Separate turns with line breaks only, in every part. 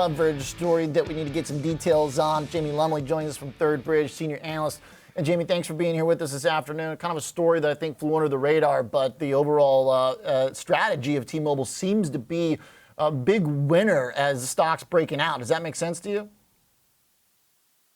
coverage, story that we need to get some details on. Jamie Lumley joins us from Third Bridge, senior analyst. And Jamie, thanks for being here with us this afternoon. Kind of a story that I think flew under the radar, but the overall strategy of T-Mobile seems to be a big winner as the stock's breaking out. Does that make sense to you?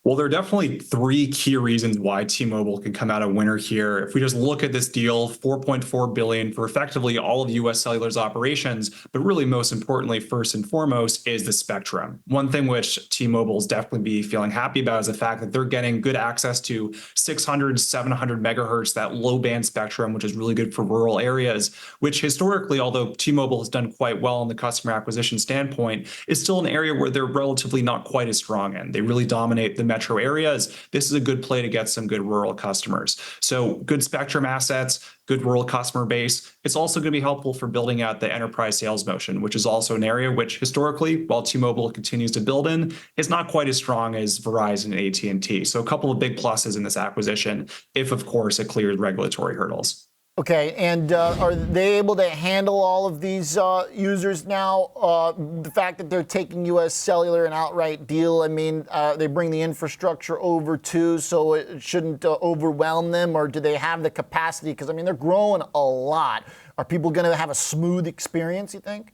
Well, there are definitely three key reasons why T-Mobile can come out a winner here. If we just look at this deal, $4.4 billion for effectively all of U.S. Cellular's operations, but really most importantly, first and foremost, is the spectrum. One thing which T-Mobile is definitely be feeling happy about is the fact that they're getting good access to 600, 700 megahertz, that low band spectrum, which is really good for rural areas, which historically, although T-Mobile has done quite well on the customer acquisition standpoint, is still an area where they're relatively not quite as strong in. They really dominate the metro areas. This is a good play to get some good rural customers. So good spectrum assets, good rural customer base. It's also going to be helpful for building out the enterprise sales motion, which is also an area which historically, while T-Mobile continues to build in, is not quite as strong as Verizon and AT&T. So a couple of big pluses in this acquisition, if of course it clears regulatory hurdles.
Okay, and are they able to handle all of these users now? The fact that they're taking U.S. Cellular an outright deal, I mean, they bring the infrastructure over too, so it shouldn't overwhelm them, or do they have the capacity? Because, I mean, they're growing a lot. Are people going to have a smooth experience, you think?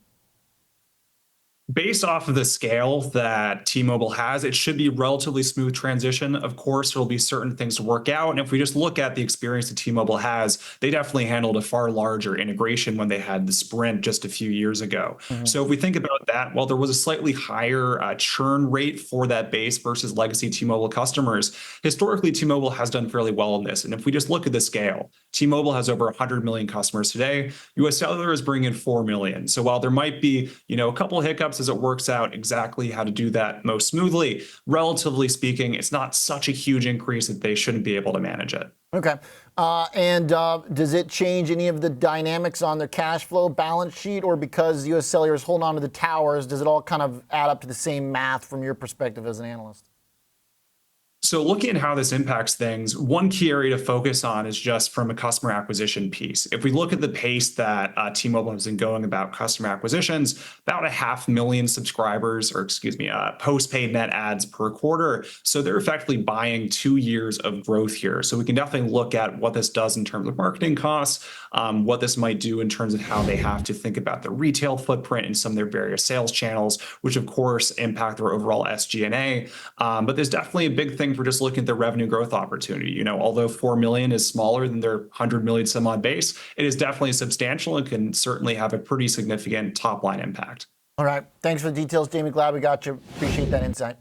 Based off of the scale that T-Mobile has, it should be a relatively smooth transition. Of course, there will be certain things to work out. And if we just look at the experience that T-Mobile has, they definitely handled a far larger integration when they had the Sprint just a few years ago. So if we think about that, while there was a slightly higher churn rate for that base versus legacy T-Mobile customers, historically, T-Mobile has done fairly well in this. And if we just look at the scale, T-Mobile has over 100 million customers today. U.S. Cellular is bringing in 4 million. So while there might be, a couple of hiccups as it works out exactly how to do that most smoothly, relatively speaking, it's not such a huge increase that they shouldn't be able to manage it.
Okay. And does it change any of the dynamics on their cash flow balance sheet, or because U.S. Cellular is holding on to the towers, does it all kind of add up to the same math from your perspective as an analyst?
So looking at how this impacts things, one key area to focus on is just from a customer acquisition piece. If we look at the pace that T-Mobile has been going about customer acquisitions, about 500,000 subscribers, postpaid net adds per quarter. So they're effectively buying 2 years of growth here. So we can definitely look at what this does in terms of marketing costs, what this might do in terms of how they have to think about the retail footprint in some of their various sales channels, which of course impact their overall SG&A. But there's definitely a big thing for just looking at the revenue growth opportunity. Although 4 million is smaller than their 100 million some odd base, it is definitely substantial and can certainly have a pretty significant top line impact.
All right. Thanks for the details, Jamie. Glad we got you. Appreciate that insight.